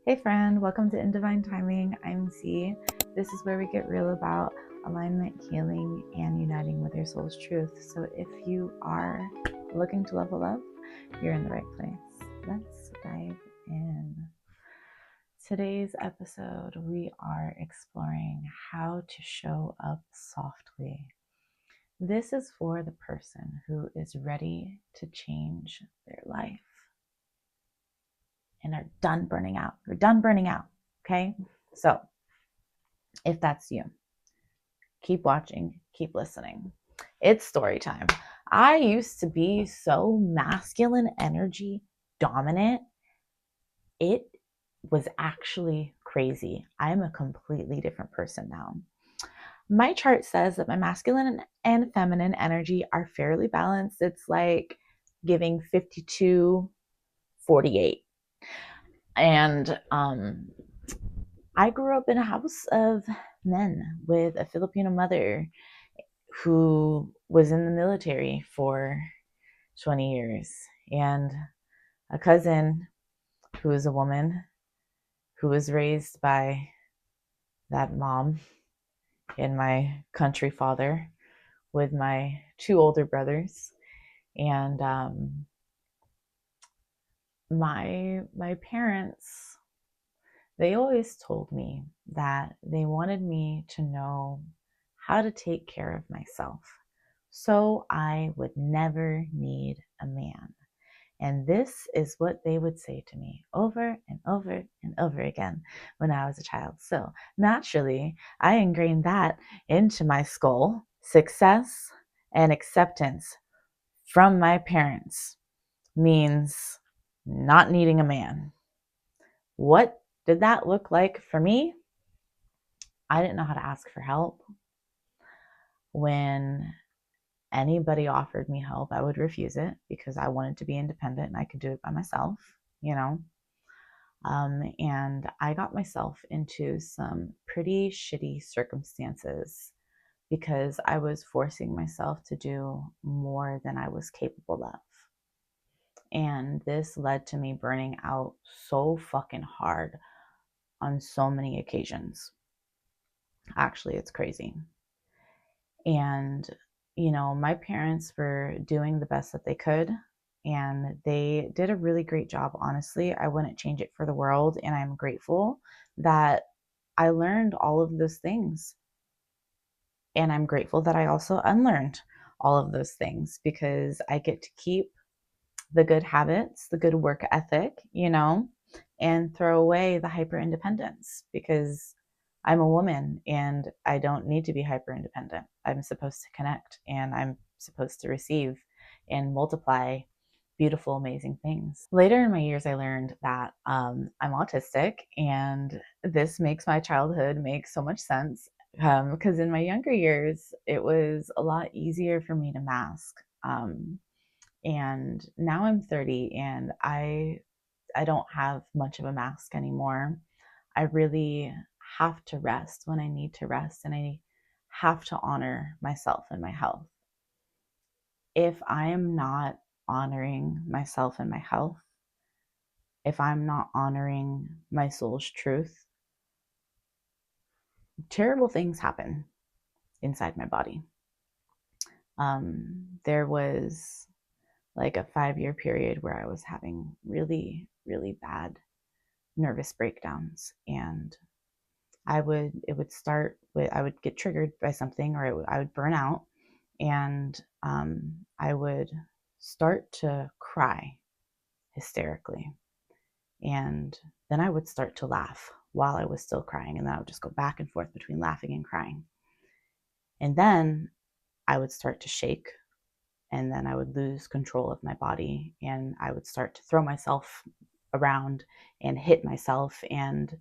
Hey friend, welcome to In Divine Timing. I'm C. This is where we get real about alignment, healing, and uniting with your soul's truth. So if you are looking to level up, you're in the right place. Let's dive in. Today's episode, we are exploring how to show up softly. This is for the person who is ready to change their life and are done burning out. You're done burning out, okay? So if that's you, keep watching, keep listening. It's story time. I used to be so masculine energy dominant. It was actually crazy. I'm a completely different person now. My chart says that my masculine and feminine energy are fairly balanced. It's like giving 52-48. And I grew up in a house of men with a Filipino mother who was in the military for 20 years and a cousin who is a woman who was raised by that mom and my country father with my two older brothers. And my parents, they always told me that they wanted me to know how to take care of myself so I would never need a man. And this is what they would say to me over and over and over again when I was a child. So naturally, I ingrained that into my skull. Success and acceptance from my parents means not needing a man. What did that look like for me? I didn't know how to ask for help. When anybody offered me help, I would refuse it because I wanted to be independent and I could do it by myself, you know. And I got myself into some pretty shitty circumstances because I was forcing myself to do more than I was capable of. And this led to me burning out so fucking hard on so many occasions. Actually, it's crazy. And, you know, my parents were doing the best that they could, and they did a really great job. Honestly, I wouldn't change it for the world. And I'm grateful that I learned all of those things. And I'm grateful that I also unlearned all of those things because I get to keep the good habits, the good work ethic, you know, and throw away the hyper independence because I'm a woman and I don't need to be hyper independent. I'm supposed to connect and I'm supposed to receive and multiply beautiful, amazing things. Later in my years, I learned that I'm autistic, and this makes my childhood make so much sense because in my younger years, it was a lot easier for me to mask. And now I'm 30 and I don't have much of a mask anymore. I really have to rest when I need to rest, and I have to honor myself and my health. If I am not honoring myself and my health, if I'm not honoring my soul's truth, terrible things happen inside my body. There was like a 5-year period where I was having really, really bad nervous breakdowns, and it would start with, I would get triggered by something, or I would burn out, and I would start to cry hysterically, and then I would start to laugh while I was still crying, and then I would just go back and forth between laughing and crying, and then I would start to shake, and then I would lose control of my body, and I would start to throw myself around and hit myself, and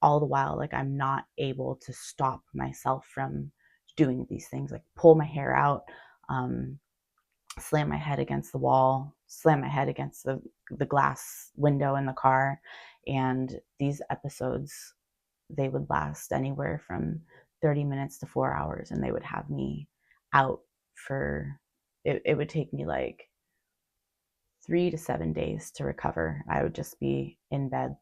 all the while, like, I'm not able to stop myself from doing these things, like pull my hair out, slam my head against the wall, slam my head against the glass window in the car. And these episodes, they would last anywhere from 30 minutes to 4 hours, and they would have me out for, it would take me like 3 to 7 days to recover. I would just be in bed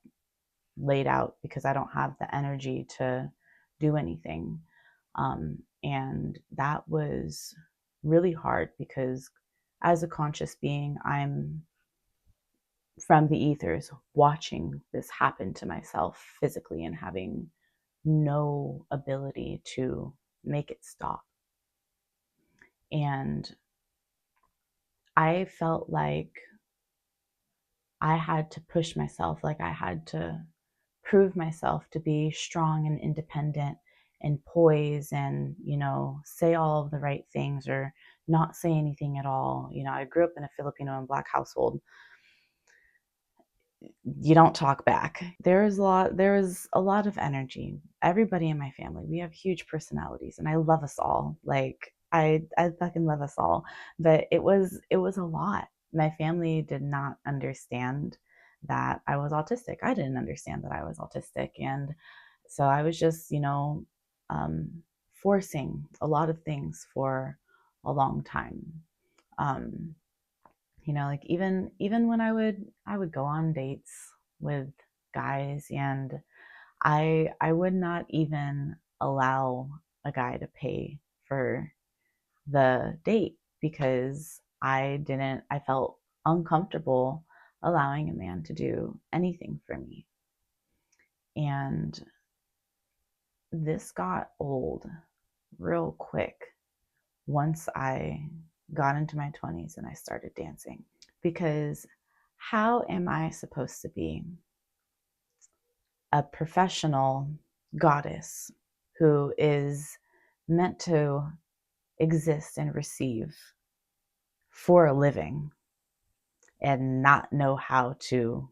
laid out because I don't have the energy to do anything. And that was really hard because as a conscious being, I'm from the ethers watching this happen to myself physically and having no ability to make it stop. And I felt like I had to push myself, like I had to prove myself to be strong and independent and poise and, say all of the right things or not say anything at all. I grew up in a Filipino and Black household. You don't talk back. There was a lot of energy. Everybody in my family, we have huge personalities and I love us all. Like I fucking love us all. But it was a lot. My family did not understand that I was autistic. I didn't understand that I was autistic. And so I was just, um, forcing a lot of things for a long time. Um, like even when I would go on dates with guys, and I would not even allow a guy to pay for the date because I felt uncomfortable allowing a man to do anything for me. And this got old real quick once I got into my 20s and I started dancing. Because how am I supposed to be a professional goddess who is meant to exist and receive for a living and not know how to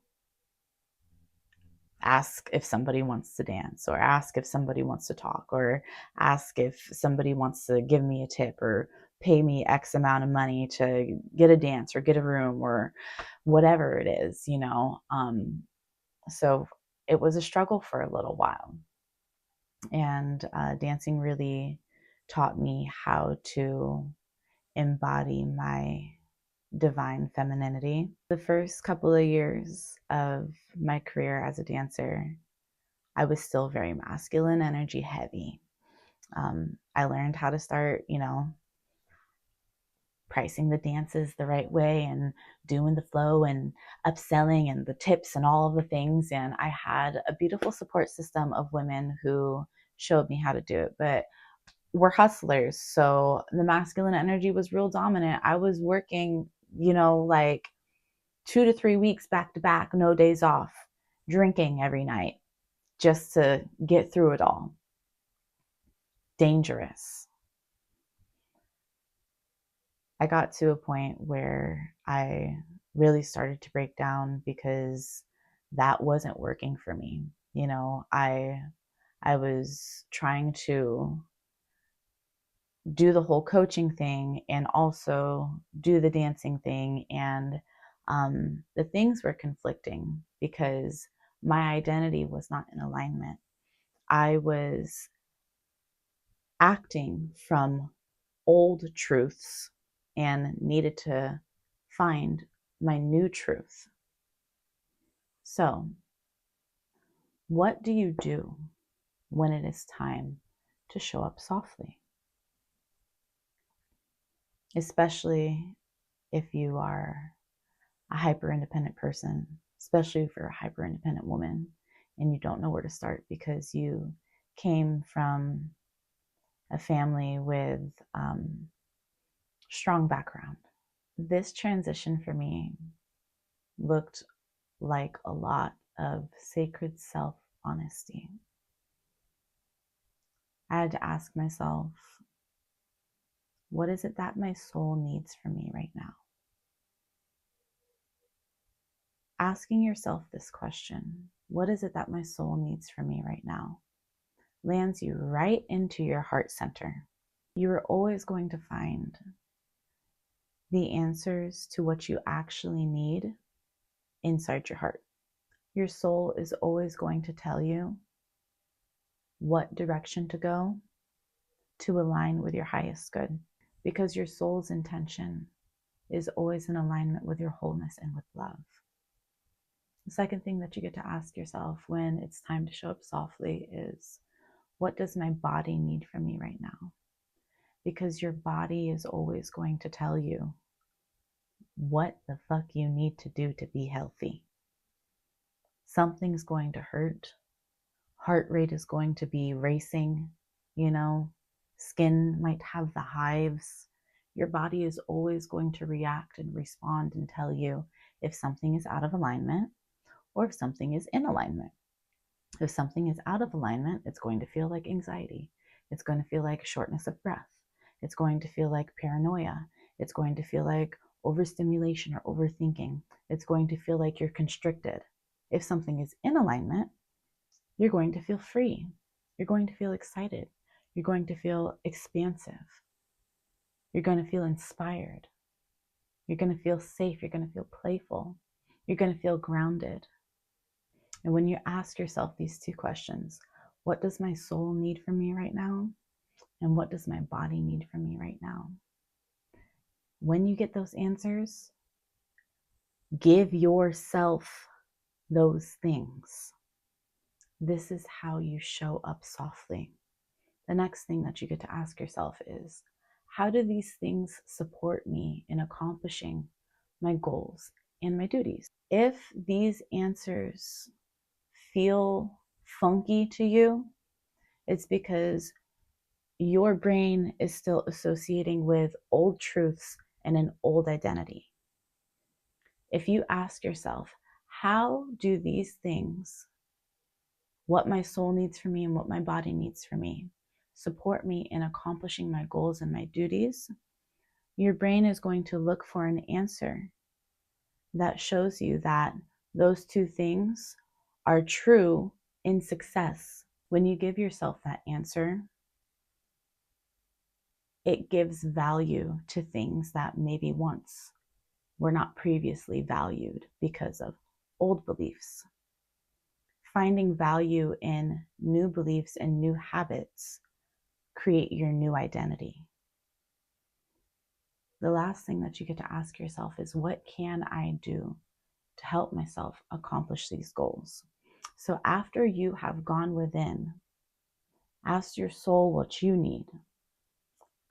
ask if somebody wants to dance or ask if somebody wants to talk or ask if somebody wants to give me a tip or pay me X amount of money to get a dance or get a room or whatever it is, So it was a struggle for a little while. And dancing really taught me how to embody my divine femininity. The first couple of years of my career as a dancer, I was still very masculine, energy heavy. I learned how to start, pricing the dances the right way and doing the flow and upselling and the tips and all of the things. And I had a beautiful support system of women who showed me how to do it. But we're hustlers. So the masculine energy was real dominant. I was working, like 2 to 3 weeks back to back, no days off, drinking every night just to get through it all. Dangerous. I got to a point where I really started to break down because that wasn't working for me. I was trying to do the whole coaching thing and also do the dancing thing, and the things were conflicting because my identity was not in alignment. I was acting from old truths and needed to find my new truth. So, what do you do when it is time to show up softly? Especially if you are a hyper independent person, especially if you're a hyper independent woman and you don't know where to start because you came from a family with strong background. This transition for me looked like a lot of sacred self honesty. I had to ask myself, what is it that my soul needs from me right now? Asking yourself this question, what is it that my soul needs from me right now, lands you right into your heart center. You are always going to find the answers to what you actually need inside your heart. Your soul is always going to tell you what direction to go to align with your highest good, because your soul's intention is always in alignment with your wholeness and with love. The second thing that you get to ask yourself when it's time to show up softly is, what does my body need from me right now? Because your body is always going to tell you what the fuck you need to do to be healthy. Something's going to hurt. Heart rate is going to be racing, skin might have the hives. Your body is always going to react and respond and tell you if something is out of alignment or if something is in alignment. If something is out of alignment, it's going to feel like anxiety. It's going to feel like shortness of breath. It's going to feel like paranoia. It's going to feel like overstimulation or overthinking. It's going to feel like you're constricted. If something is in alignment, you're going to feel free. You're going to feel excited. You're going to feel expansive. You're going to feel inspired. You're going to feel safe. You're going to feel playful. You're going to feel grounded. And when you ask yourself these two questions, what does my soul need from me right now? And what does my body need from me right now? When you get those answers, give yourself those things. This is how you show up softly. The next thing that you get to ask yourself is, how do these things support me in accomplishing my goals and my duties? If these answers feel funky to you, it's because your brain is still associating with old truths and an old identity. If you ask yourself, how do these things, what my soul needs from me and what my body needs from me, support me in accomplishing my goals and my duties, your brain is going to look for an answer that shows you that those two things are true in success. When you give yourself that answer, it gives value to things that maybe once were not previously valued because of old beliefs. Finding value in new beliefs and new habits create your new identity. The last thing that you get to ask yourself is, what can I do to help myself accomplish these goals? So after you have gone within, ask your soul what you need.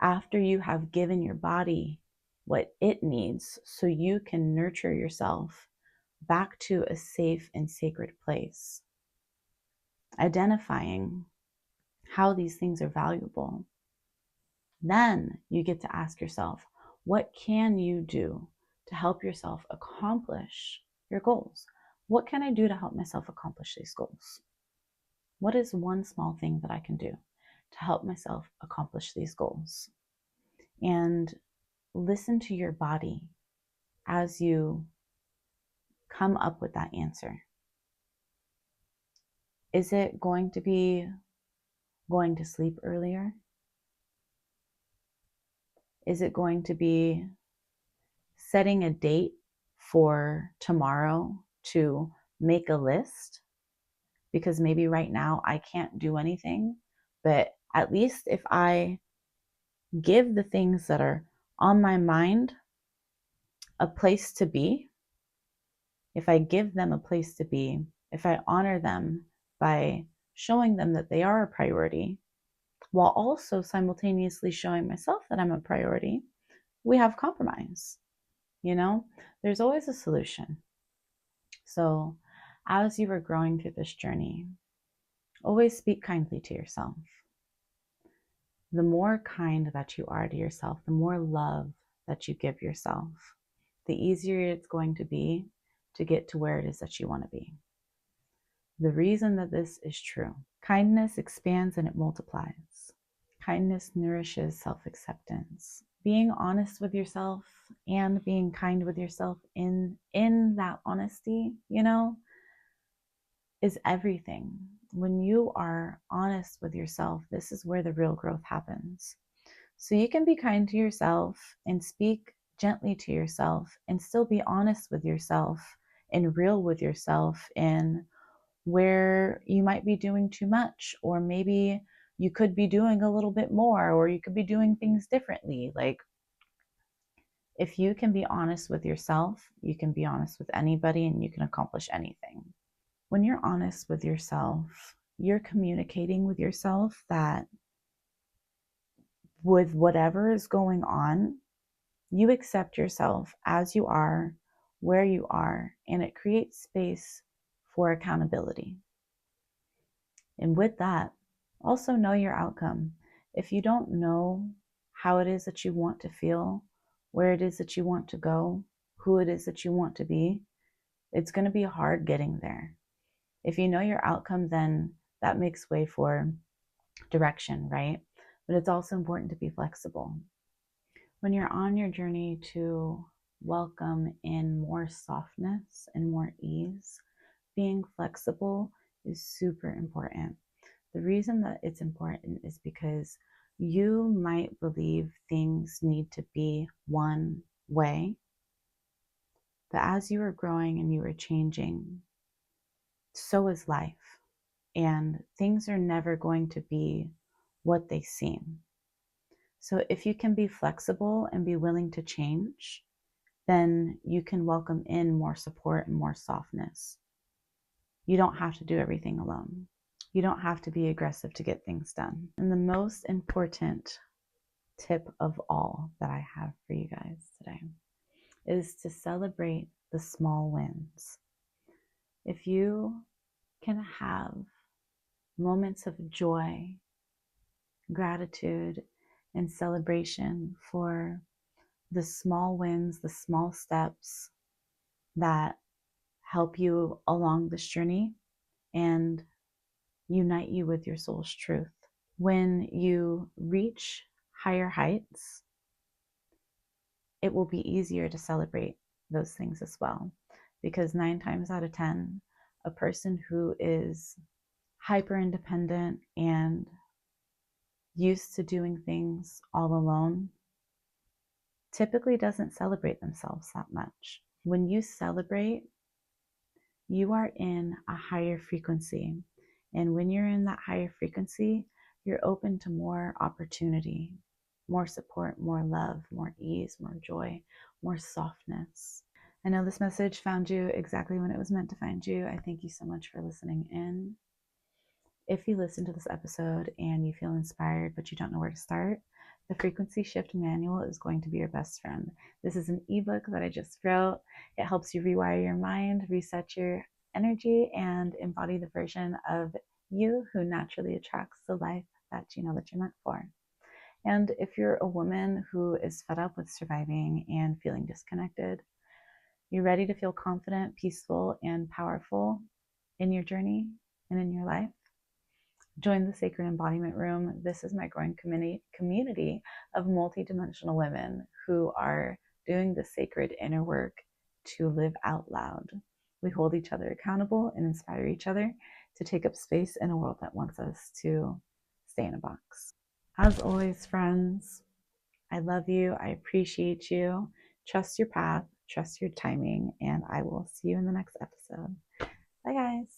After you have given your body what it needs so you can nurture yourself back to a safe and sacred place, identifying how these things are valuable, then you get to ask yourself, what can you do to help yourself accomplish your goals? What can I do to help myself accomplish these goals? What is one small thing that I can do to help myself accomplish these goals? And listen to your body as you come up with that answer. Is it going to be going to sleep earlier? Is it going to be setting a date for tomorrow to make a list? Because maybe right now I can't do anything, but at least if I give the things that are on my mind a place to be, if I give them a place to be, if I honor them by showing them that they are a priority, while also simultaneously showing myself that I'm a priority, we have compromise. There's always a solution. So as you are growing through this journey, always speak kindly to yourself. The more kind that you are to yourself, the more love that you give yourself, the easier it's going to be to get to where it is that you want to be. The reason that this is true, kindness expands and it multiplies. Kindness nourishes self-acceptance. Being honest with yourself and being kind with yourself in that honesty, is everything. When you are honest with yourself, this is where the real growth happens. So you can be kind to yourself and speak gently to yourself and still be honest with yourself and real with yourself in where you might be doing too much, or maybe you could be doing a little bit more, or you could be doing things differently. Like, If you can be honest with yourself, you can be honest with anybody and you can accomplish anything. When you're honest with yourself, you're communicating with yourself that with whatever is going on, you accept yourself as you are, where you are, and it creates space for accountability. And with that, also know your outcome. If you don't know how it is that you want to feel, where it is that you want to go, who it is that you want to be, it's going to be hard getting there. If you know your outcome, then that makes way for direction, right? But it's also important to be flexible. When you're on your journey to welcome in more softness and more ease, being flexible is super important. The reason that it's important is because you might believe things need to be one way, but as you are growing and you are changing, so is life. And things are never going to be what they seem. So if you can be flexible and be willing to change, then you can welcome in more support and more softness. You don't have to do everything alone. You don't have to be aggressive to get things done. And the most important tip of all that I have for you guys today is to celebrate the small wins. If you can have moments of joy, gratitude, and celebration for the small wins, the small steps that help you along this journey and unite you with your soul's truth. When you reach higher heights, it will be easier to celebrate those things as well. Because 9 times out of 10, a person who is hyper independent and used to doing things all alone typically doesn't celebrate themselves that much. When you celebrate, you are in a higher frequency. And when you're in that higher frequency, you're open to more opportunity, more support, more love, more ease, more joy, more softness. I know this message found you exactly when it was meant to find you. I thank you so much for listening in. If you listen to this episode and you feel inspired but you don't know where to start, the Frequency Shift Manual is going to be your best friend. This is an ebook that I just wrote. It helps you rewire your mind, reset your energy, and embody the version of you who naturally attracts the life that you know that you're meant for. And if you're a woman who is fed up with surviving and feeling disconnected, you're ready to feel confident, peaceful, and powerful in your journey and in your life, join the Sacred Embodiment Room. This is my growing community of multidimensional women who are doing the sacred inner work to live out loud. We hold each other accountable and inspire each other to take up space in a world that wants us to stay in a box. As always, friends, I love you. I appreciate you. Trust your path, trust your timing, and I will see you in the next episode. Bye, guys.